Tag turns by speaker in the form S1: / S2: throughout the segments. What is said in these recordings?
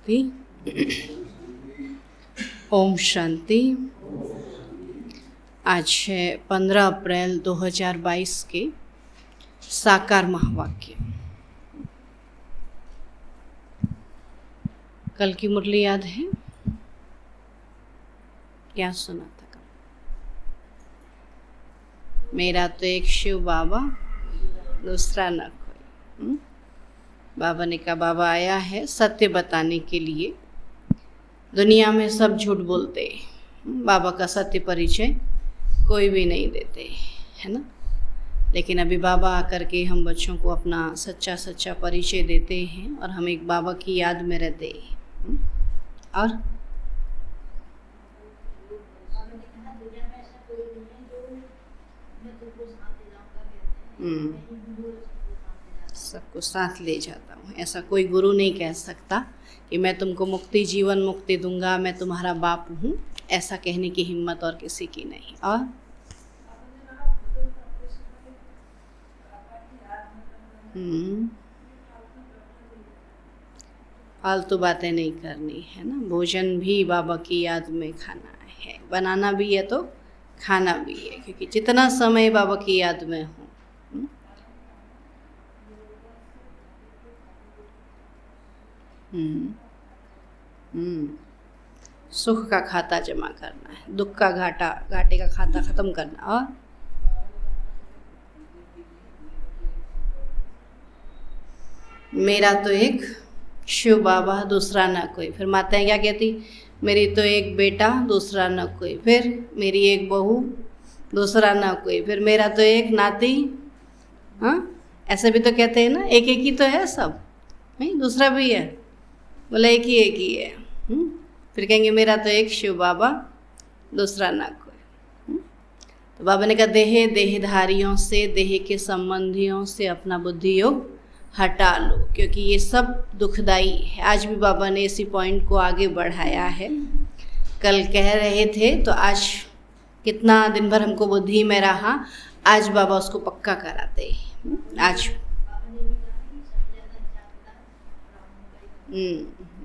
S1: शांति। ओम शांति। आज है 15 अप्रैल 2022 के साकार महावाक्य। कल की मुरली याद है? क्या सुना था कल? मेरा तो एक शिव बाबा, दूसरा न कोई। बाबा ने कहा, बाबा आया है सत्य बताने के लिए। दुनिया में सब झूठ बोलते, बाबा का सत्य परिचय कोई भी नहीं देते, है ना। लेकिन अभी बाबा आकर के हम बच्चों को अपना सच्चा सच्चा परिचय देते हैं और हम एक बाबा की याद में रहते हैं। और सबको साथ ले जाता हूँ। ऐसा कोई गुरु नहीं कह सकता कि मैं तुमको मुक्ति, जीवन मुक्ति दूंगा, मैं तुम्हारा बाप हूँ। ऐसा कहने की हिम्मत और किसी की नहीं। और फालतू बातें नहीं करनी है ना। भोजन भी बाबा की याद में खाना है, बनाना भी है तो खाना भी है, क्योंकि जितना समय बाबा की याद में हो। सुख का खाता जमा करना है, दुख का घाटे का खाता खत्म करना। और मेरा तो एक शिव बाबा, दूसरा ना कोई। फिर माताएं क्या कहती? मेरी तो एक बेटा, दूसरा ना कोई। फिर मेरी एक बहू, दूसरा ना कोई। फिर मेरा तो एक नाती। हाँ, ऐसे भी तो कहते हैं ना, एक एक ही तो है सब, नहीं दूसरा भी है। बोला एक ही है। फिर कहेंगे मेरा तो एक शिव बाबा, दूसरा ना कोई। तो बाबा ने कहा, देहधारियों से, देह के संबंधियों से अपना बुद्धि योग हटा लो, क्योंकि ये सब दुखदाई है। आज भी बाबा ने इसी पॉइंट को आगे बढ़ाया है। कल कह रहे थे तो आज कितना दिन भर हमको बुद्धि में रहा, आज बाबा उसको पक्का कराते हैं। आज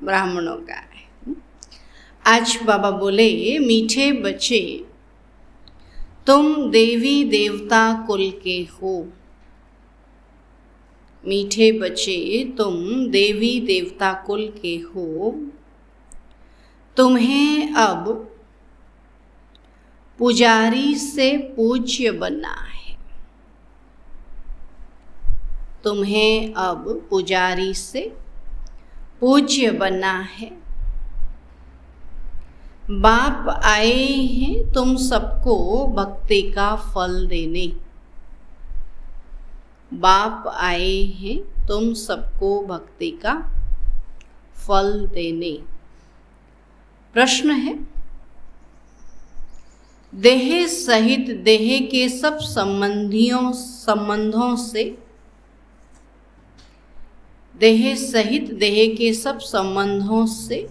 S1: ब्राह्मणों का है। आज बाबा बोले, मीठे बच्चे तुम देवी देवता कुल के हो। मीठे बच्चे तुम देवी देवता कुल के हो। तुम्हें अब पुजारी से पूज्य बनना है। तुम्हें अब पुजारी से पूज्य बनना है। बाप आए हैं तुम सबको भक्ति का फल देने। बाप आए हैं तुम सबको भक्ति का फल देने। प्रश्न है, देह सहित देह के सब संबंधों से, देह सहित देह के सब संबंधों से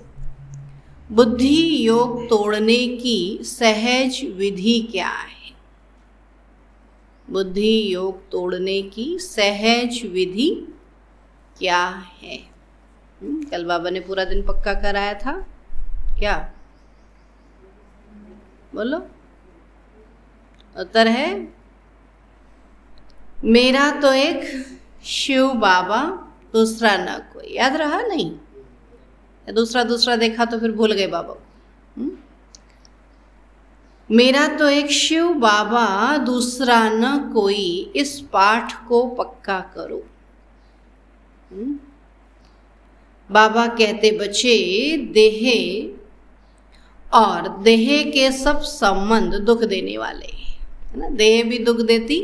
S1: बुद्धि योग तोड़ने की सहज विधि क्या है? बुद्धि योग तोड़ने की सहज विधि क्या है? कल बाबा ने पूरा दिन पक्का कराया था। क्या बोलो? उत्तर है, मेरा तो एक शिव बाबा, दूसरा ना कोई। याद रहा नहीं? दूसरा देखा तो फिर भूल गए बाबा को। मेरा तो एक शिव बाबा, दूसरा न कोई। इस पाठ को पक्का करो। बाबा कहते, बच्चे देह और देह के सब संबंध दुख देने वाले है ना। देह भी दुख देती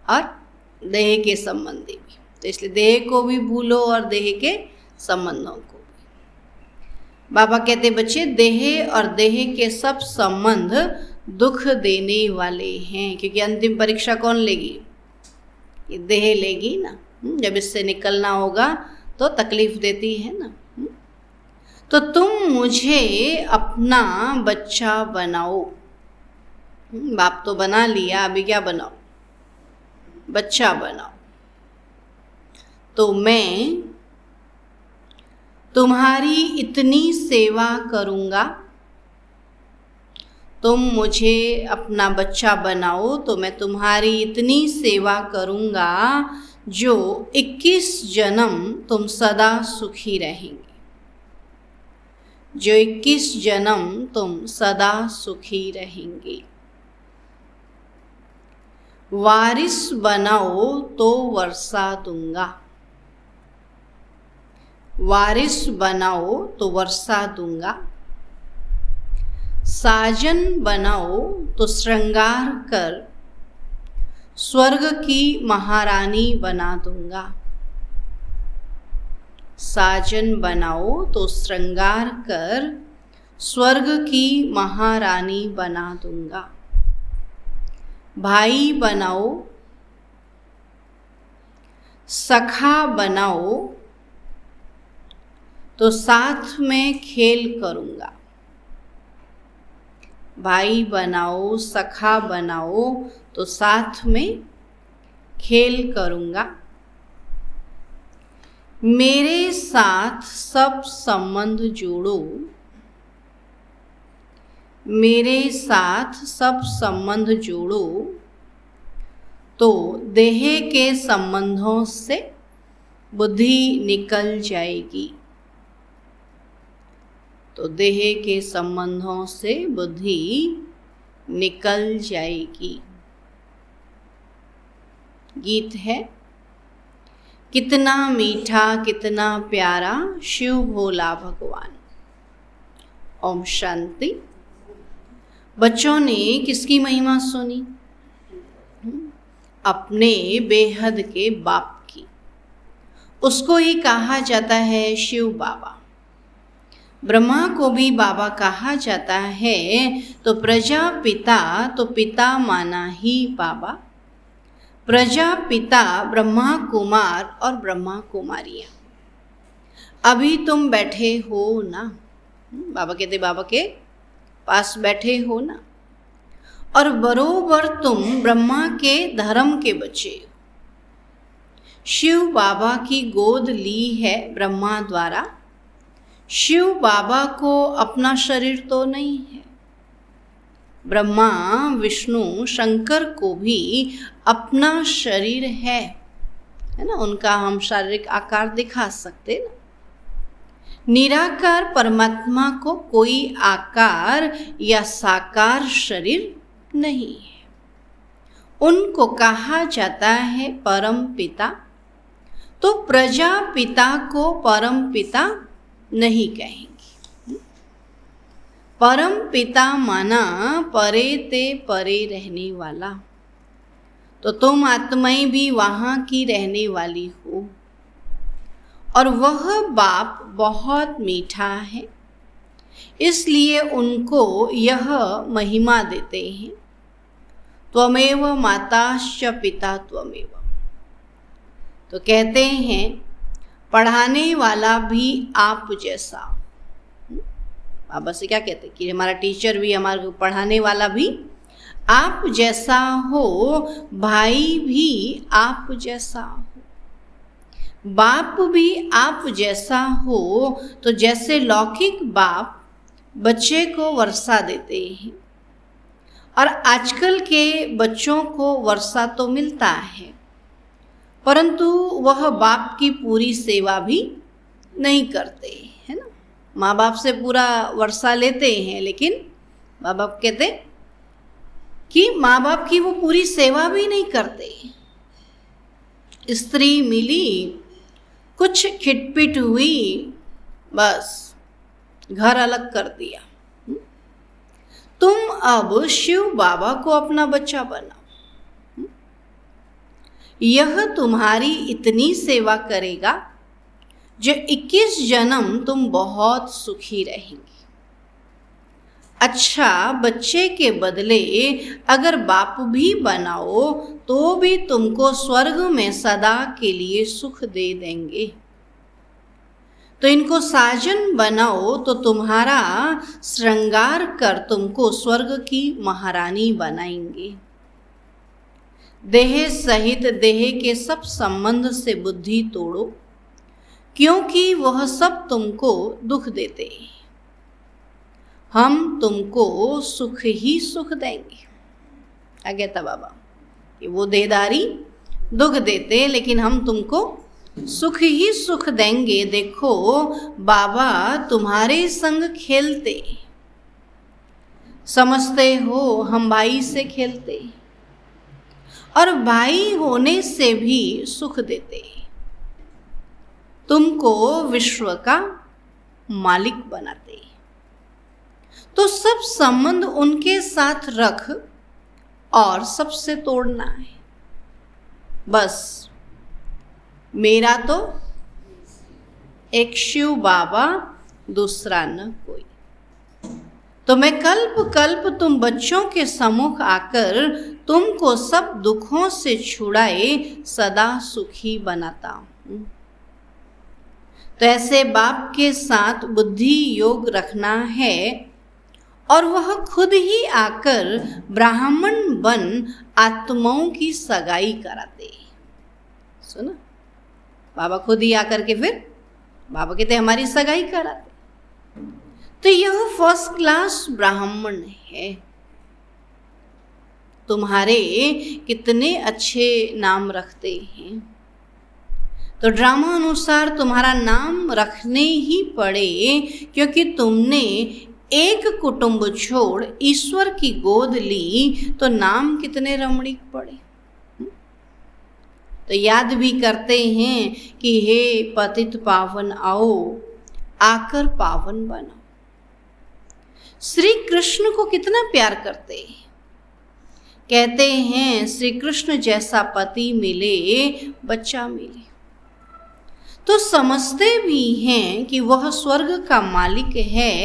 S1: और देह के संबंधी भी। तो इसलिए देह को भी भूलो और देह के संबंधों को। बाबा कहते, बच्चे देह और देह के सब संबंध दुख देने वाले हैं, क्योंकि अंतिम परीक्षा कौन लेगी? ये देह लेगी ना। जब इससे निकलना होगा तो तकलीफ देती है ना। तो तुम मुझे अपना बच्चा बनाओ। बाप तो बना लिया, अभी क्या बनाओ? बच्चा बनाओ। तो मैं तुम्हारी इतनी सेवा करूँगा, तुम मुझे अपना बच्चा बनाओ तो मैं तुम्हारी इतनी सेवा करूँगा जो 21 जन्म तुम सदा सुखी रहेंगे, जो 21 जन्म तुम सदा सुखी रहेंगे। वारिस बनाओ तो वर्षा दूंगा, वारिस बनाओ तो वर्षा दूंगा। साजन बनाओ तो श्रृंगार कर स्वर्ग की महारानी बना दूंगा, साजन बनाओ तो श्रृंगार कर स्वर्ग की महारानी बना दूंगा। भाई बनाओ, सखा बनाओ तो साथ में खेल करूँगा, भाई बनाओ सखा बनाओ तो साथ में खेल करूँगा। मेरे साथ सब संबंध जोड़ो, मेरे साथ सब संबंध जोड़ो तो देह के संबंधों से बुद्धि निकल जाएगी, तो देह के संबंधों से बुद्धि निकल जाएगी। गीत है, कितना मीठा कितना प्यारा शिव भोला भगवान। ओम शांति। बच्चों ने किसकी महिमा सुनी? अपने बेहद के बाप की। उसको ही कहा जाता है शिव बाबा। ब्रह्मा को भी बाबा कहा जाता है, तो प्रजापिता तो पिता माना ही बाबा। प्रजापिता ब्रह्मा कुमार और ब्रह्मा कुमारियाँ। अभी तुम बैठे हो ना, बाबा कहते बाबा के पास बैठे हो ना, और बरोबर तुम ब्रह्मा के धर्म के बच्चे हो। शिव बाबा की गोद ली है ब्रह्मा द्वारा। शिव बाबा को अपना शरीर तो नहीं है। ब्रह्मा विष्णु शंकर को भी अपना शरीर है ना, उनका हम शारीरिक आकार दिखा सकते ना। निराकार परमात्मा को कोई आकार या साकार शरीर नहीं है। उनको कहा जाता है परम पिता। तो प्रजापिता को परम पिता नहीं कहेंगे। परम पिता माना परे ते परे रहने वाला। तो तुम आत्माएं भी वहाँ की रहने वाली हो, और वह बाप बहुत मीठा है, इसलिए उनको यह महिमा देते हैं, त्वमेव माताश्च पिता त्वमेव। तो कहते हैं पढ़ाने वाला भी आप जैसा। बाबा से क्या कहते हैं कि हमारा टीचर भी, हमारे पढ़ाने वाला भी आप जैसा हो, भाई भी आप जैसा हो, बाप भी आप जैसा हो। तो जैसे लौकिक बाप बच्चे को वर्षा देते हैं, और आजकल के बच्चों को वर्षा तो मिलता है, परंतु वह बाप की पूरी सेवा भी नहीं करते, है ना। माँ बाप से पूरा वर्षा लेते हैं, लेकिन माँ बाप कहते कि माँ बाप की वो पूरी सेवा भी नहीं करते। स्त्री मिली, कुछ खिटपिट हुई, बस घर अलग कर दिया। तुम अब शिव बाबा को अपना बच्चा बनाओ। यह तुम्हारी इतनी सेवा करेगा जो 21 जन्म तुम बहुत सुखी रहेंगे। अच्छा, बच्चे के बदले अगर बाप भी बनाओ तो भी तुमको स्वर्ग में सदा के लिए सुख दे देंगे। तो इनको साजन बनाओ तो तुम्हारा श्रृंगार कर तुमको स्वर्ग की महारानी बनाएंगे। देह सहित देह के सब संबंध से बुद्धि तोड़ो, क्योंकि वह सब तुमको दुख देते, हम तुमको सुख ही सुख देंगे। क्या कहता बाबा कि वो देदारी दुख देते लेकिन हम तुमको सुख ही सुख देंगे। देखो बाबा तुम्हारे संग खेलते, समझते हो हम भाई से खेलते, और भाई होने से भी सुख देते, तुमको विश्व का मालिक बनाते। तो सब संबंध उनके साथ रख और सबसे तोड़ना है। बस मेरा तो एक शिव बाबा, दूसरा न कोई। तो मैं कल्प कल्प तुम बच्चों के सम्मुख आकर तुमको सब दुखों से छुड़ाए सदा सुखी बनाता हूँ। तो ऐसे बाप के साथ बुद्धि योग रखना है और वह खुद ही आकर ब्राह्मण बन आत्माओं की सगाई कराते। सुना, बाबा खुद ही आकर के फिर बाबा कहते हमारी सगाई कराते। तो यह फर्स्ट क्लास ब्राह्मण है। तुम्हारे कितने अच्छे नाम रखते हैं, तो ड्रामा अनुसार तुम्हारा नाम रखने ही पड़े, क्योंकि तुमने एक कुटुंब छोड़ ईश्वर की गोद ली, तो नाम कितने रमणीक पड़े। तो याद भी करते हैं कि हे पतित पावन आओ, आकर पावन बनो। श्री कृष्ण को कितना प्यार करते हैं। कहते हैं श्री कृष्ण जैसा पति मिले बच्चा मिले। तो समझते भी हैं कि वह स्वर्ग का मालिक है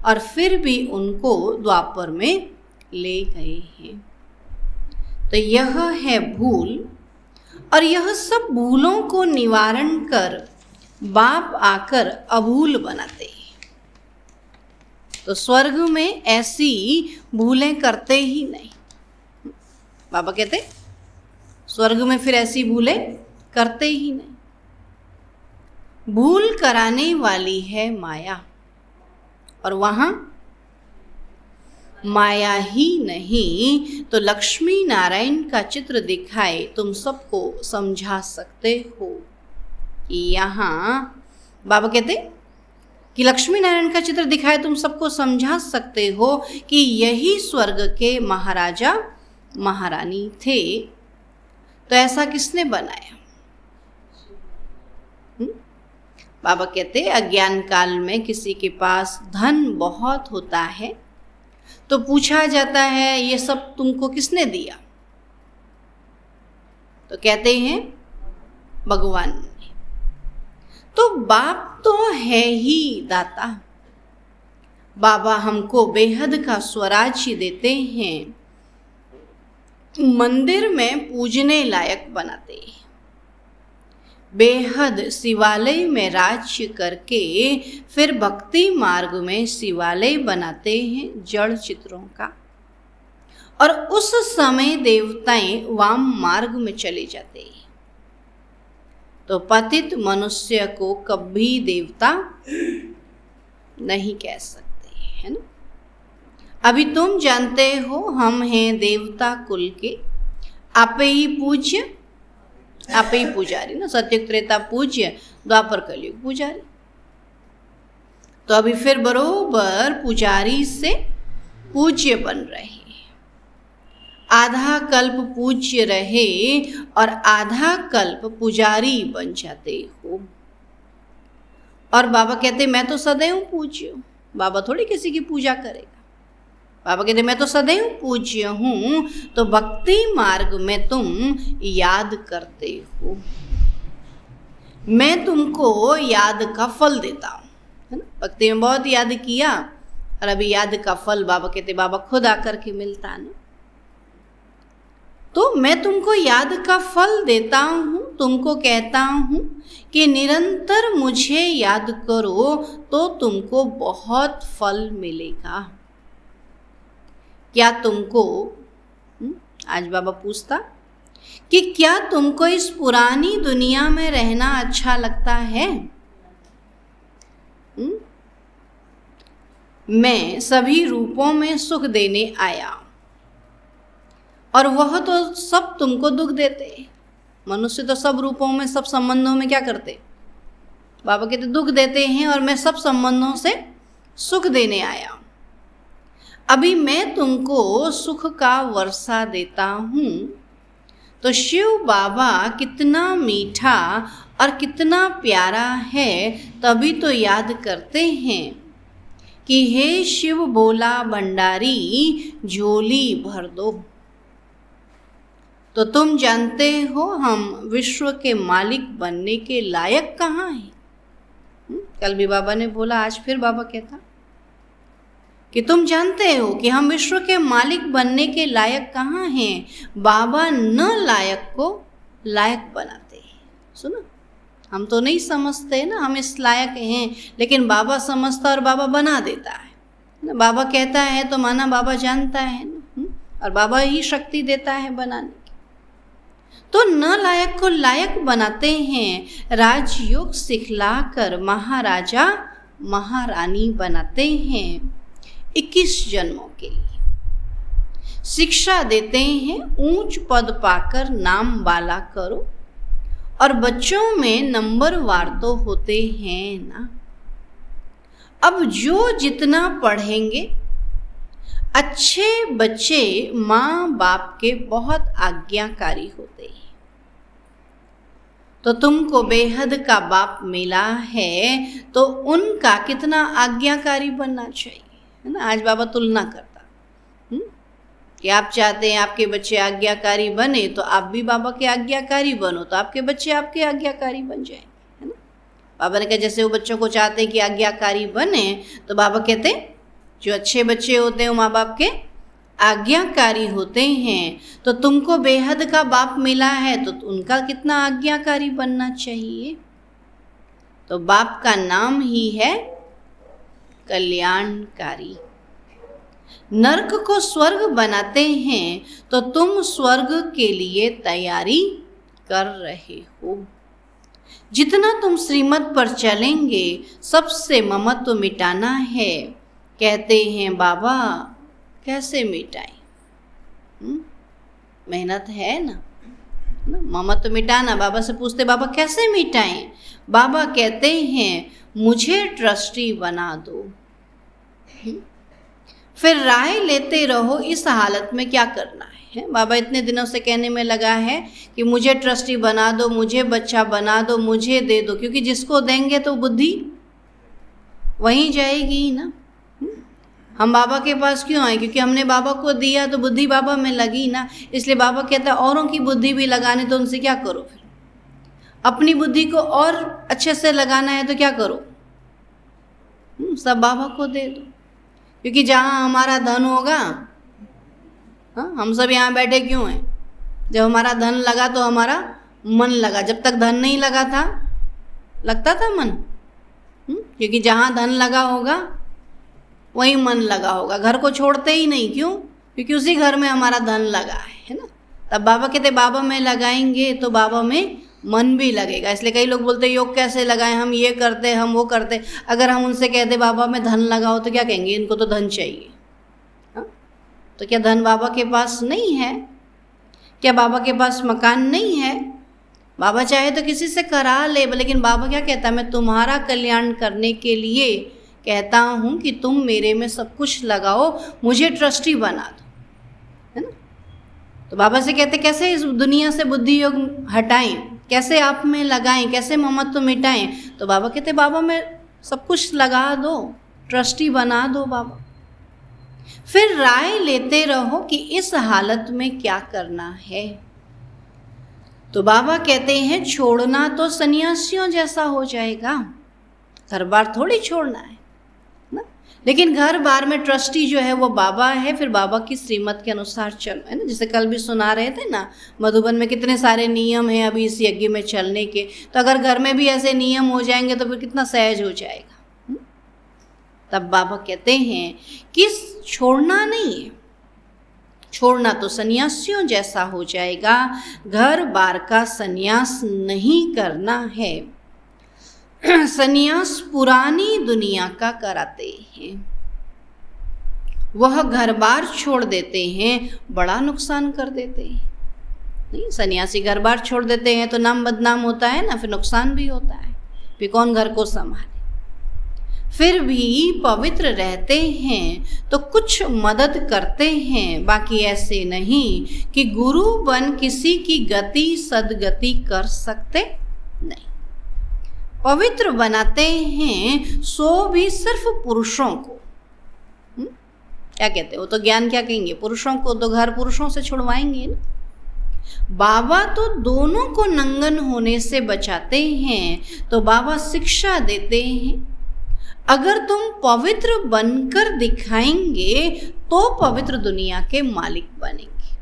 S1: और फिर भी उनको द्वापर में ले गए हैं। तो यह है भूल, और यह सब भूलों को निवारण कर बाप आकर अभूल बनाते हैं। तो स्वर्ग में ऐसी भूलें करते ही नहीं। बाबा कहते स्वर्ग में फिर ऐसी भूलें करते ही नहीं। भूल कराने वाली है माया, और वहां माया ही नहीं तो लक्ष्मी नारायण का चित्र दिखाए तुम सबको समझा सकते हो कि यहाँ बाबा कहते कि लक्ष्मी नारायण का चित्र दिखाए तुम सबको समझा सकते हो कि यही स्वर्ग के महाराजा महारानी थे। तो ऐसा किसने बनाया? बाबा कहते अज्ञान काल में किसी के पास धन बहुत होता है तो पूछा जाता है ये सब तुमको किसने दिया? तो कहते हैं भगवान ने। तो बाप तो है ही दाता। बाबा हमको बेहद का स्वराज्य देते हैं, मंदिर में पूजने लायक बनाते हैं, बेहद शिवालय में राज्य करके फिर भक्ति मार्ग में शिवालय बनाते हैं जड़ चित्रों का, और उस समय देवताएं वाम मार्ग में चले जाते हैं। तो पतित मनुष्य को कभी देवता नहीं कह सकते, है ना। अभी तुम जानते हो हम हैं देवता कुल के, आपे ही पूज्य आपे ही पुजारी ना, सत्युग त्रेता पूज्य, द्वापर कलयुग पुजारी। तो अभी फिर बरोबर पुजारी से पूज्य बन रहे हैं। आधा कल्प पूज्य रहे और आधा कल्प पुजारी बन जाते हो। और बाबा कहते मैं तो सदैव पूज्य हूँ। बाबा थोड़ी किसी की पूजा करेगा। बाबा कहते मैं तो सदैव पूज्य हूँ। तो भक्ति मार्ग में तुम याद करते हो, मैं तुमको याद का फल देता हूँ, है ना। भक्ति में बहुत याद किया और अभी याद का फल बाबा कहते बाबा खुद आकर के मिलता ना। तो मैं तुमको याद का फल देता हूँ, तुमको कहता हूँ कि निरंतर मुझे याद करो तो तुमको बहुत फल मिलेगा। क्या तुमको आज बाबा पूछता कि क्या तुमको इस पुरानी दुनिया में रहना अच्छा लगता है? मैं सभी रूपों में सुख देने आया और वह तो सब तुमको दुख देते। मनुष्य तो सब रूपों में, सब संबंधों में क्या करते? बाबा कहते दुख देते हैं, और मैं सब संबंधों से सुख देने आया। अभी मैं तुमको सुख का वर्षा देता हूँ। तो शिव बाबा कितना मीठा और कितना प्यारा है, तभी तो याद करते हैं कि हे शिव बोला भंडारी झोली भर दो। तो तुम जानते हो हम विश्व के मालिक बनने के लायक कहाँ हैं? कल भी बाबा ने बोला, आज फिर बाबा कहता कि तुम जानते हो कि हम विश्व के मालिक बनने के लायक कहाँ हैं। बाबा न लायक को लायक बनाते हैं। सुनो, हम तो नहीं समझते ना हम इस लायक हैं, लेकिन बाबा समझता और बाबा बना देता है। बाबा कहता है तो माना बाबा जानता है ना, और बाबा ही शक्ति देता है बनाने की। तो न लायक को लायक बनाते हैं, राजयोग सिखलाकर महाराजा महारानी बनाते हैं 21 जन्मों के लिए। शिक्षा देते हैं ऊंच पद पाकर नाम वाला करो, और बच्चों में नंबर वार तो होते हैं ना। अब जो जितना पढ़ेंगे, अच्छे बच्चे माँ बाप के बहुत आज्ञाकारी होते हैं। तो तुमको बेहद का बाप मिला है, तो उनका कितना आज्ञाकारी बनना चाहिए, है ना। आज बाबा तुलना करता कि आप चाहते हैं आपके बच्चे आज्ञाकारी बने, तो आप भी बाबा के आज्ञाकारी बनो, तो आपके बच्चे आपके आज्ञाकारी बन जाएंगे, है ना। बाबा ने कहा जैसे वो बच्चों को चाहते हैं कि आज्ञाकारी बने, तो बाबा कहते हैं जो अच्छे बच्चे होते हैं वो माँ बाप के आज्ञाकारी होते हैं। तो तुमको बेहद का बाप मिला है, तो उनका कितना आज्ञाकारी बनना चाहिए। तो बाप का नाम ही है कल्याणकारी। नरक को स्वर्ग बनाते हैं, तो तुम स्वर्ग के लिए तैयारी कर रहे हो। जितना तुम श्रीमत पर चलेंगे, सबसे ममत्व मिटाना है। कहते हैं बाबा कैसे मिटाएं? मेहनत है ना, ममत्व मिटाना। बाबा से पूछते बाबा कैसे मिटाएं? बाबा कहते हैं मुझे ट्रस्टी बना दो। फिर राय लेते रहो इस हालत में क्या करना है। बाबा इतने दिनों से कहने में लगा है कि मुझे ट्रस्टी बना दो, मुझे बच्चा बना दो, मुझे दे दो, क्योंकि जिसको देंगे तो बुद्धि वहीं जाएगी ना। हम बाबा के पास क्यों आए? क्योंकि हमने बाबा को दिया तो बुद्धि बाबा में लगी ना। इसलिए बाबा कहता है औरों की बुद्धि भी लगाने, तो उनसे क्या करो? फिर अपनी बुद्धि को और अच्छे से लगाना है तो क्या करो? सब बाबा को दे दो। क्योंकि जहाँ हमारा धन होगा, हाँ, हम सब यहाँ बैठे क्यों हैं? जब हमारा धन लगा तो हमारा मन लगा। जब तक धन नहीं लगा था, लगता था मन? क्योंकि जहाँ धन लगा होगा वहीं मन लगा होगा। घर को छोड़ते ही नहीं, क्यों? क्योंकि उसी घर में हमारा धन लगा है ना। तब बाबा कहते बाबा में लगाएंगे तो बाबा में मन भी लगेगा। इसलिए कई लोग बोलते योग कैसे लगाएं, हम ये करते हम वो करते। अगर हम उनसे कहते बाबा में धन लगाओ तो क्या कहेंगे? इनको तो धन चाहिए। हाँ? तो क्या धन बाबा के पास नहीं है? क्या बाबा के पास मकान नहीं है? बाबा चाहे तो किसी से करा ले, लेकिन बाबा क्या कहता है? मैं तुम्हारा कल्याण करने के लिए कहता हूँ कि तुम मेरे में सब कुछ लगाओ, मुझे ट्रस्टी बना दो, है ना। तो बाबा से कहते कैसे इस दुनिया से बुद्धि योग हटाएं, कैसे आप में लगाएं, कैसे ममत्व मिटाएं? तो बाबा कहते बाबा में सब कुछ लगा दो, ट्रस्टी बना दो बाबा। फिर राय लेते रहो कि इस हालत में क्या करना है। तो बाबा कहते हैं छोड़ना तो सन्यासियों जैसा हो जाएगा, घर बार थोड़ी छोड़ना है ना। लेकिन घर बार में ट्रस्टी जो है वो बाबा है। फिर बाबा की श्रीमत के अनुसार चलो, है ना। जैसे कल भी सुना रहे थे ना, मधुबन में कितने सारे नियम हैं अभी इस यज्ञ में चलने के। तो अगर घर में भी ऐसे नियम हो जाएंगे तो फिर कितना सहज हो जाएगा। तब बाबा कहते हैं कि छोड़ना नहीं है, छोड़ना तो सन्यासियों जैसा हो जाएगा, घर बार का सन्यास नहीं करना है। सन्यास पुरानी दुनिया का कराते हैं, वह घर बार छोड़ देते हैं, बड़ा नुकसान कर देते हैं। नहीं, सन्यासी घर बार छोड़ देते हैं तो नाम बदनाम होता है ना, फिर नुकसान भी होता है, फिर कौन घर को संभाले। फिर भी पवित्र रहते हैं तो कुछ मदद करते हैं, बाकी ऐसे नहीं कि गुरु बन किसी की गति सदगति कर सकते नहीं। पवित्र बनाते हैं सो भी सिर्फ पुरुषों को। क्या कहते हैं वो तो ज्ञान क्या कहेंगे, पुरुषों को तो घर पुरुषों से छुड़वाएंगे ना। बाबा तो दोनों को नंगन होने से बचाते हैं, तो बाबा शिक्षा देते हैं अगर तुम पवित्र बनकर दिखाएंगे तो पवित्र दुनिया के मालिक बनेंगे।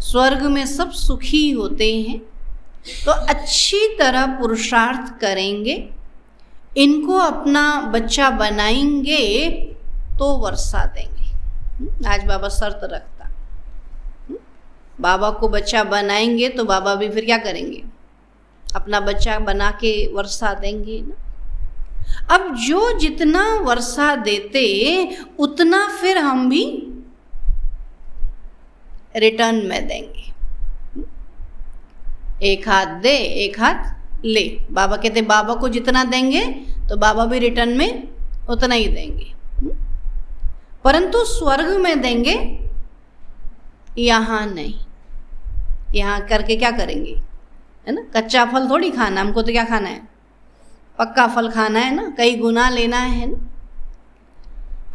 S1: स्वर्ग में सब सुखी होते हैं तो अच्छी तरह पुरुषार्थ करेंगे, इनको अपना बच्चा बनाएंगे तो वर्षा देंगे। आज बाबा शर्त रखता, बाबा को बच्चा बनाएंगे तो बाबा भी फिर क्या करेंगे, अपना बच्चा बना के वर्षा देंगे ना। अब जो जितना वर्षा देते उतना फिर हम भी रिटर्न में देंगे। एक हाथ दे एक हाथ ले, बाबा कहते बाबा को जितना देंगे तो बाबा भी रिटर्न में उतना ही देंगे, परंतु स्वर्ग में देंगे, यहाँ नहीं। यहाँ करके क्या करेंगे, है ना, कच्चा फल थोड़ी खाना, हमको तो क्या खाना है, पक्का फल खाना है ना, कई गुना लेना है ना।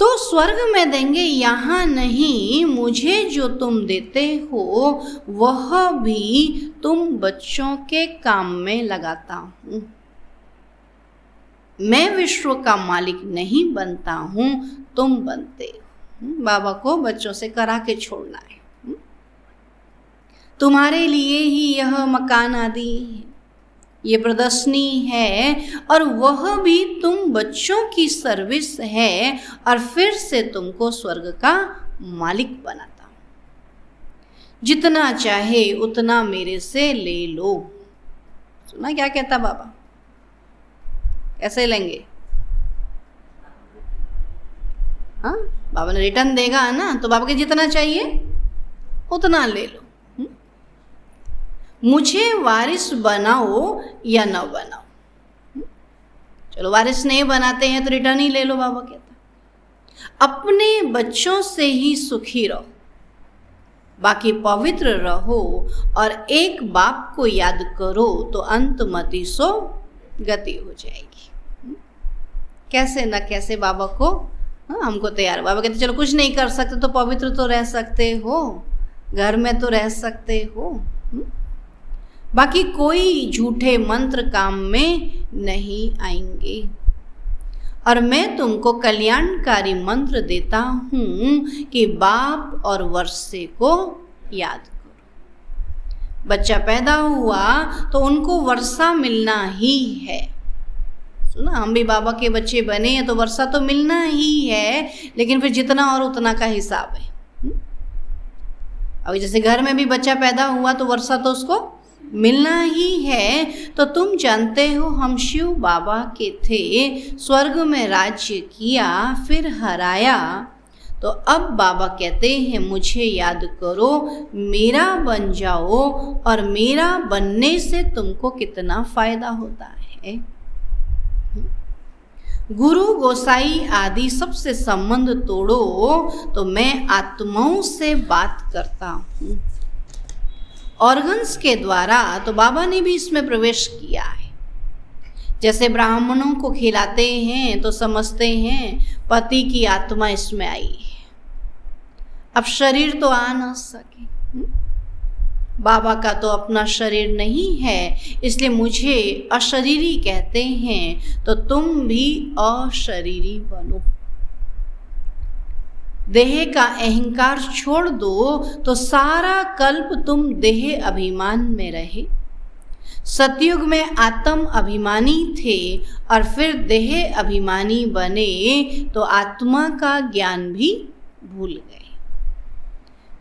S1: तो स्वर्ग में देंगे, यहाँ नहीं। मुझे जो तुम देते हो वह भी तुम बच्चों के काम में लगाता हूँ। मैं विश्व का मालिक नहीं बनता हूँ, तुम बनते हो। बाबा को बच्चों से करा के छोड़ना है। तुम्हारे लिए ही यह मकान आदि है, ये प्रदर्शनी है, और वह भी तुम बच्चों की सर्विस है, और फिर से तुमको स्वर्ग का मालिक बनाता हूँ। जितना चाहे उतना मेरे से ले लो। सुना क्या कहता बाबा, कैसे लेंगे? हाँ, बाबा ने रिटर्न देगा ना, तो बाबा के जितना चाहिए उतना ले लो। मुझे वारिस बनाओ या न बनाओ। चलो वारिस नहीं बनाते हैं तो रिटर्न ही ले लो, बाबा कहता। अपने बच्चों से ही सुखी रहो, बाकी पवित्र रहो, और एक बाप को याद करो तो अंतमति सो गति हो जाएगी। कैसे न कैसे बाबा को हमको तैयार। बाबा कहते चलो कुछ नहीं कर सकते तो पवित्र तो रह सकते हो, घर में तो रह सकते हो, बाकी कोई झूठे मंत्र काम में नहीं आएंगे। और मैं तुमको कल्याणकारी मंत्र देता हूँ कि बाप और वर्षे को याद करो। बच्चा पैदा हुआ तो उनको वर्षा मिलना ही है। सुना, हम भी बाबा के बच्चे बने हैं तो वर्षा तो मिलना ही है, लेकिन फिर जितना और उतना का हिसाब है। अभी जैसे घर में भी बच्चा पैदा हुआ तो वर्षा तो उसको मिलना ही है। तो तुम जानते हो हम शिव बाबा के थे, स्वर्ग में राज्य किया फिर हराया। तो अब बाबा कहते हैं मुझे याद करो, मेरा बन जाओ, और मेरा बनने से तुमको कितना फायदा होता है। गुरु गोसाई आदि सबसे संबंध तोड़ो, तो मैं आत्माओं से बात करता हूँ। ऑर्गन्स के द्वारा तो बाबा ने भी इसमें प्रवेश किया है। जैसे ब्राह्मणों को खिलाते हैं तो समझते हैं पति की आत्मा इसमें आई है, अब शरीर तो आ ना सके। बाबा का तो अपना शरीर नहीं है, इसलिए मुझे अशरीरी कहते हैं, तो तुम भी अशरीरी बनो। देह का अहंकार छोड़ दो तो सारा कल्प तुम देह अभिमान में रहे। सतयुग में आत्म अभिमानी थे और फिर देह अभिमानी बने तो आत्मा का ज्ञान भी भूल गए।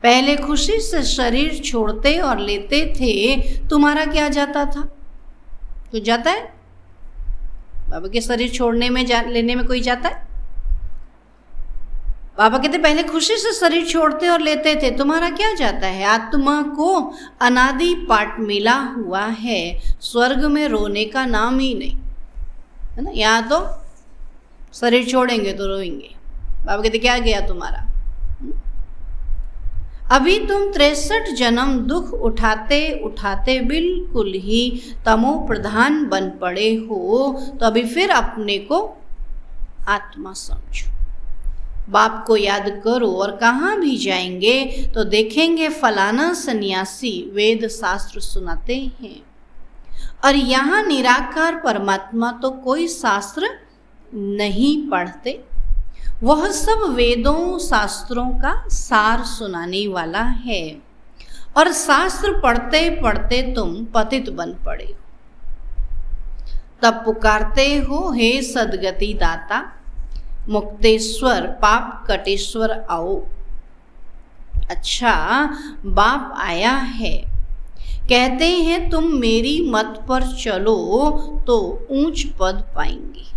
S1: पहले खुशी से शरीर छोड़ते और लेते थे, तुम्हारा क्या जाता था? कुछ जाता है? बाबा के शरीर छोड़ने में लेने में कोई जाता है? बाबा कहते पहले खुशी से शरीर छोड़ते और लेते थे, तुम्हारा क्या जाता है? आत्मा को अनादि पाठ मिला हुआ है, स्वर्ग में रोने का नाम ही नहीं है ना। यहाँ तो शरीर छोड़ेंगे तो रोएंगे। बाबा कहते क्या गया तुम्हारा? अभी तुम 63 जन्म दुख उठाते उठाते बिल्कुल ही तमो प्रधान बन पड़े हो, तो अभी फिर अपने को आत्मा समझो, बाप को याद करो। और कहाँ भी जाएंगे तो देखेंगे फलाना सन्यासी वेद शास्त्र सुनाते हैं, और यहाँ निराकार परमात्मा तो कोई शास्त्र नहीं पढ़ते, वह सब वेदों शास्त्रों का सार सुनाने वाला है। और शास्त्र पढ़ते पढ़ते तुम पतित बन पड़े हो, तब पुकारते हो हे सद्गति दाता, मुक्तेश्वर पाप कटेश्वर आओ। अच्छा, बाप आया है, कहते हैं तुम मेरी मत पर चलो तो ऊंच पद पाएंगे।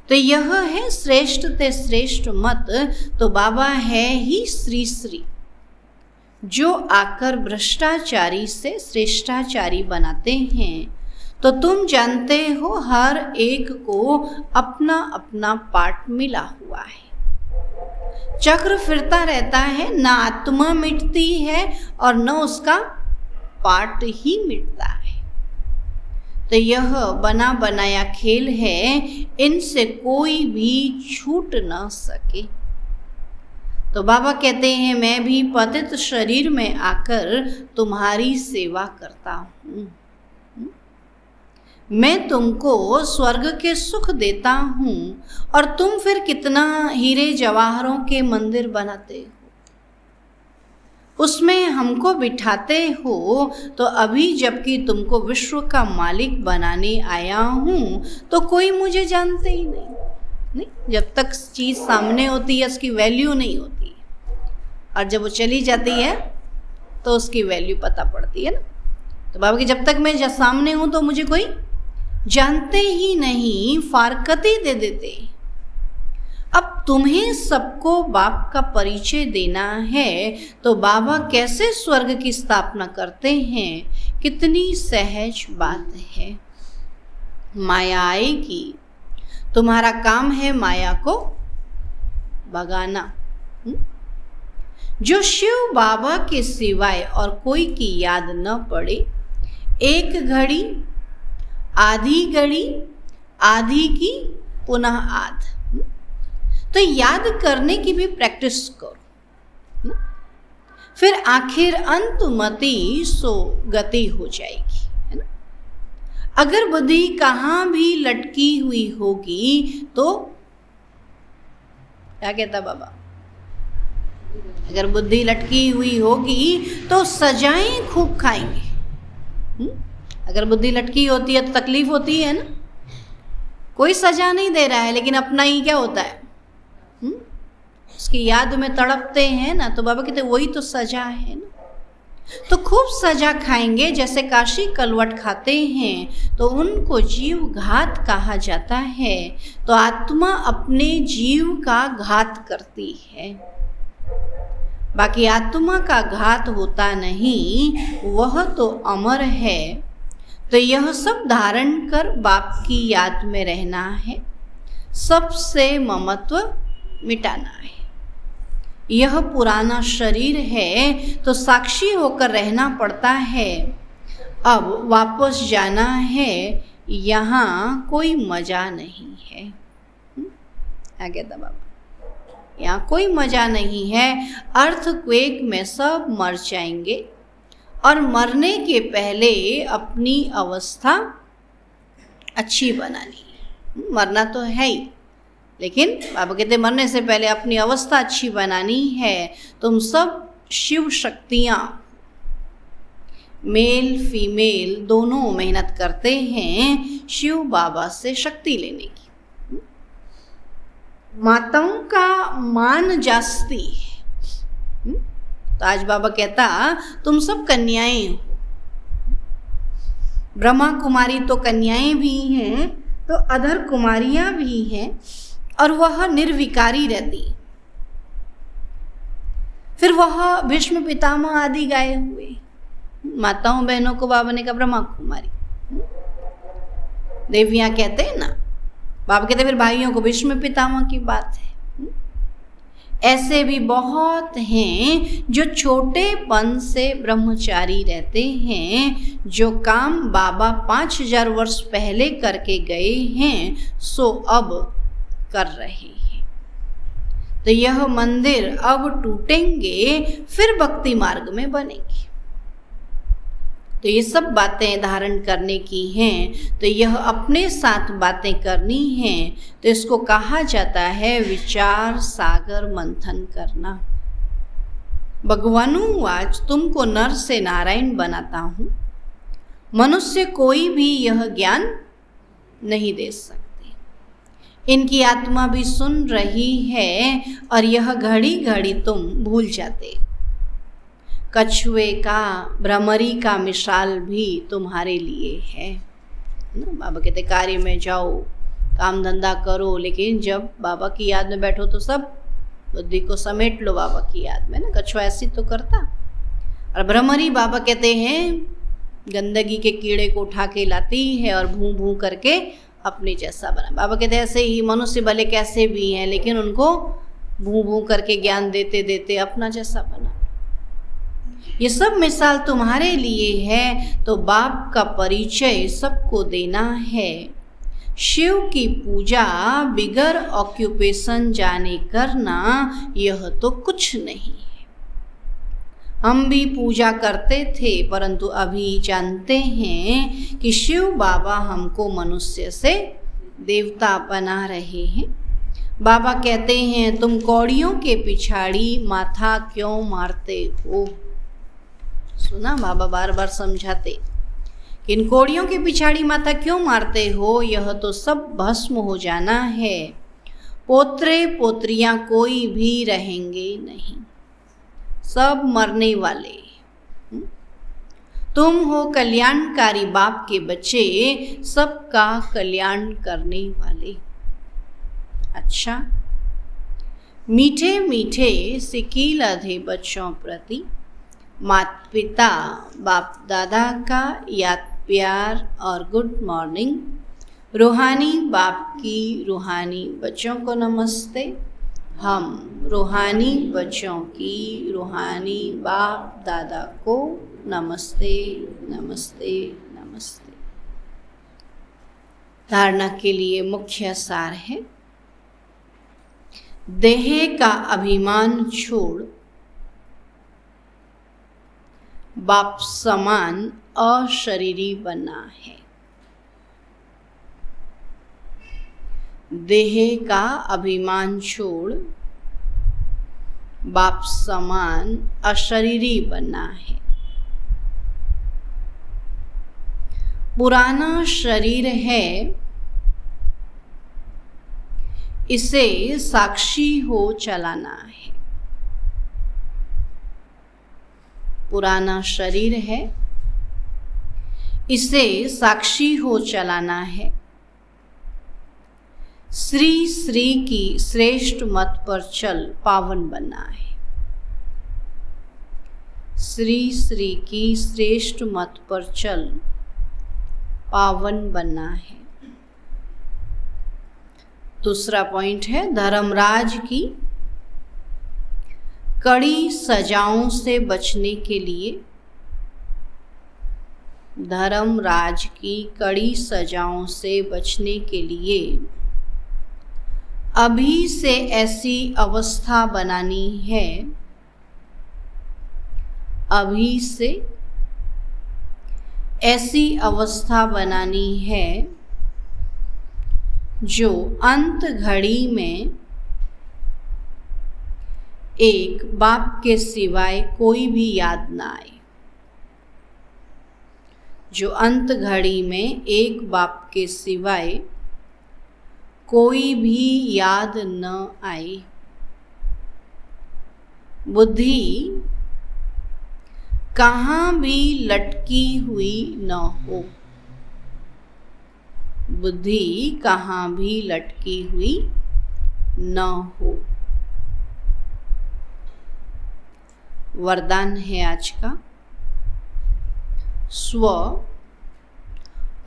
S1: तो यह है श्रेष्ठ ते श्रेष्ठ मत, तो बाबा है ही श्री श्री, जो आकर भ्रष्टाचारी से श्रेष्ठाचारी बनाते हैं। तो तुम जानते हो हर एक को अपना अपना पार्ट मिला हुआ है, चक्र फिरता रहता है, न आत्मा मिटती है और न उसका पार्ट ही मिटता है। तो यह बना बनाया खेल है, इनसे कोई भी छूट न सके। तो बाबा कहते हैं मैं भी पतित शरीर में आकर तुम्हारी सेवा करता हूँ, मैं तुमको स्वर्ग के सुख देता हूँ, और तुम फिर कितना हीरे जवाहरों के मंदिर बनाते हो, उसमें हमको बिठाते हो। तो अभी जबकि तुमको विश्व का मालिक बनाने आया हूँ, तो कोई मुझे जानते ही नहीं। जब तक चीज़ सामने होती है उसकी वैल्यू नहीं होती, और जब वो चली जाती है तो उसकी वैल्यू पता पड़ती है ना। तो बाबा कि जब तक मैं सामने हूँ तो मुझे कोई जानते ही नहीं, फारकती दे देते। अब तुम्हें सबको बाप का परिचय देना है, तो बाबा कैसे स्वर्ग की स्थापना करते हैं, कितनी सहज बात है। माया आएगी, तुम्हारा काम है माया को भगाना। जो शिव बाबा के सिवाय और कोई की याद न पड़े, एक घड़ी आधी घड़ी आधी की पुनः आध, तो याद करने की भी प्रैक्टिस करो, फिर आखिर अंतमति सो गति हो जाएगी, है ना। अगर बुद्धि कहाँ भी लटकी हुई होगी तो क्या कहता बाबा, अगर बुद्धि लटकी हुई होगी तो सजाएं खूब खाएंगे। अगर बुद्धि लटकी होती है तो तकलीफ होती है ना, कोई सजा नहीं दे रहा है लेकिन अपना ही क्या होता है, उसकी याद में तड़पते हैं ना। तो बाबा कहते वही तो सजा है ना। तो खूब सजा खाएंगे, जैसे काशी कलवट खाते हैं तो उनको जीव घात कहा जाता है। तो आत्मा अपने जीव का घात करती है, बाकी आत्मा का घात होता नहीं, वह तो अमर है। तो यह सब धारण कर बाप की याद में रहना है, सबसे ममत्व मिटाना है। यह पुराना शरीर है तो साक्षी होकर रहना पड़ता है। अब वापस जाना है, यहाँ कोई मजा नहीं है। आगे दबा, यहाँ कोई मजा नहीं है। अर्थक्वेक में सब मर जाएंगे, और मरने के पहले अपनी अवस्था अच्छी बनानी है। मरना तो है ही, लेकिन बाबा कहते मरने से पहले अपनी अवस्था अच्छी बनानी है। तुम सब शिव शक्तियाँ, मेल फीमेल दोनों मेहनत करते हैं शिव बाबा से शक्ति लेने की। माताओं का मान जास्ती है, तो आज बाबा कहता तुम सब कन्याएं हो। ब्रह्मा कुमारी तो कन्याएं भी हैं, तो अधर कुमारियां भी हैं और वह निर्विकारी रहती। फिर वह भीष्म पितामह आदि गाए हुए माताओं बहनों को बाबा ने कहा ब्रह्मा कुमारी। देवियां कहते हैं ना, बाबा कहते फिर भाइयों को भीष्म पितामह की बात है। ऐसे भी बहुत हैं जो छोटेपन से ब्रह्मचारी रहते हैं, जो काम बाबा 5000 वर्ष पहले करके गए हैं सो अब कर रहे हैं। तो यह मंदिर अब टूटेंगे फिर भक्ति मार्ग में बनेंगे। तो ये सब बातें धारण करने की हैं, तो यह अपने साथ बातें करनी हैं। तो इसको कहा जाता है विचार सागर मंथन करना। भगवानु आज तुमको नर से नारायण बनाता हूँ, मनुष्य कोई भी यह ज्ञान नहीं दे सकते। इनकी आत्मा भी सुन रही है और यह घड़ी घड़ी तुम भूल जाते। कछुए का भ्रमरी का मिसाल भी तुम्हारे लिए है। बाबा कहते कार्य में जाओ, काम धंधा करो, लेकिन जब बाबा की याद में बैठो तो सब बुद्धि को समेट लो बाबा की याद में ना। कछुआ ऐसी तो करता। और भ्रमरी बाबा कहते हैं गंदगी के कीड़े को उठा के लाती है और भूं भूं करके अपने जैसा बना। बाबा कहते हैं ऐसे ही मनुष्य भले कैसे भी हैं, लेकिन उनको भूं भूं करके ज्ञान देते देते अपना जैसा बना। ये सब मिसाल तुम्हारे लिए है, तो बाप का परिचय सबको देना है। शिव की पूजा बिगर ऑक्यूपेशन जाने करना, यह तो कुछ नहीं है। हम भी पूजा करते थे, परंतु अभी जानते हैं कि शिव बाबा हमको मनुष्य से देवता बना रहे हैं। बाबा कहते हैं तुम कौड़ियों के पिछाड़ी माथा क्यों मारते हो। सुना, बाबा बार बार समझाते कि इन कौड़ियों के पिछाड़ी माथा क्यों मारते हो, यह तो सब भस्म हो जाना है। पोत्रे पोत्रियां कोई भी रहेंगे नहीं, सब मरने वाले। तुम हो कल्याणकारी बाप के बच्चे, सबका कल्याण करने वाले। अच्छा, मीठे मीठे सिकील अधे बच्चों प्रति माता पिता बाप दादा का याद प्यार और गुड मॉर्निंग। रूहानी बाप की रूहानी बच्चों को नमस्ते। हम रूहानी बच्चों की रूहानी बाप दादा को नमस्ते नमस्ते नमस्ते। धारणा के लिए मुख्य सार है, देह का अभिमान छोड़ बाप समान अशरीरी बनना है। देह का अभिमान छोड़ बाप समान अशरीरी बनना है। पुराना शरीर है, इसे साक्षी हो चलाना है। पुराना शरीर है, इसे साक्षी हो चलाना है। श्री श्री की श्रेष्ठ मत पर चल पावन बनना है। श्री श्री की श्रेष्ठ मत पर चल पावन बनना है। दूसरा पॉइंट है, धर्मराज की कड़ी सजाओं से बचने के लिए, धर्मराज की कड़ी सजाओं से बचने के लिए अभी से ऐसी अवस्था बनानी है, अभी से ऐसी अवस्था बनानी है जो अंत घड़ी में एक बाप के सिवाय कोई भी याद ना आए। जो अंत घड़ी में एक बाप के सिवाय कोई भी याद न आए। बुद्धि कहाँ भी लटकी हुई न हो। बुद्धि कहाँ भी लटकी हुई न हो। वरदान है आज का, स्व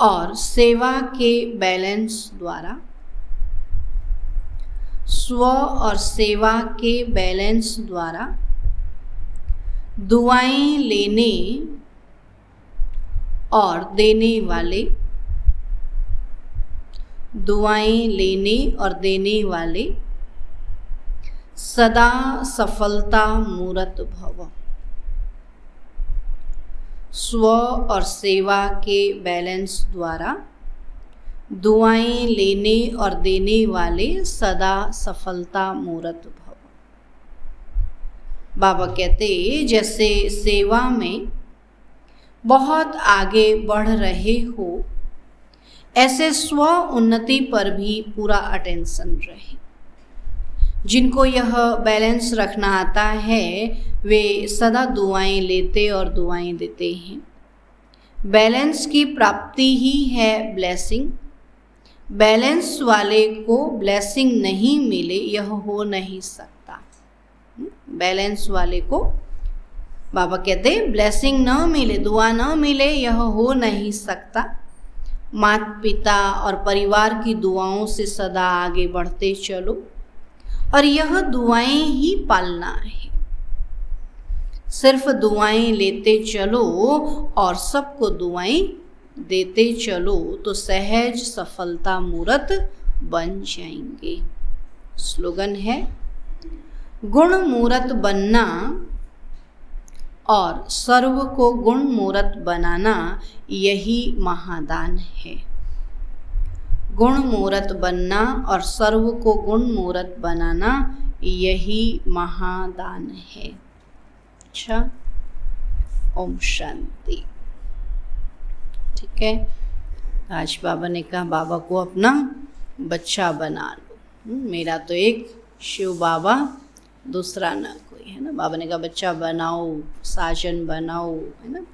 S1: और सेवा के बैलेंस द्वारा, स्व और सेवा के बैलेंस द्वारा दुआएं लेने और देने वाले, दुआएं लेने और देने वाले सदा सफलता मूरत भव। स्व और सेवा के बैलेंस द्वारा दुआएं लेने और देने वाले सदा सफलता मूरत भव। बाबा कहते जैसे सेवा में बहुत आगे बढ़ रहे हो, ऐसे स्व उन्नति पर भी पूरा अटेंशन रहे। जिनको यह बैलेंस रखना आता है वे सदा दुआएं लेते और दुआएं देते हैं। बैलेंस की प्राप्ति ही है ब्लेसिंग। बैलेंस वाले को ब्लेसिंग नहीं मिले यह हो नहीं सकता। बैलेंस वाले को बाबा कहते ब्लेसिंग न मिले, दुआ न मिले यह हो नहीं सकता। माता पिता और परिवार की दुआओं से सदा आगे बढ़ते चलो और यह दुआएं ही पालना है। सिर्फ दुआएं लेते चलो और सबको दुआएं देते चलो तो सहज सफलता मूरत बन जाएंगे। स्लोगन है, गुण मूरत बनना और सर्व को गुण मूरत बनाना यही महादान है। गुण मूरत बनना और सर्व को गुण मूरत बनाना यही महादान है। अच्छा, ओम शांति। ठीक है, आज बाबा ने कहा बाबा को अपना बच्चा बना लो। मेरा तो एक शिव बाबा, दूसरा ना कोई, है ना। बाबा ने कहा बच्चा बनाओ, साजन बनाओ, है ना।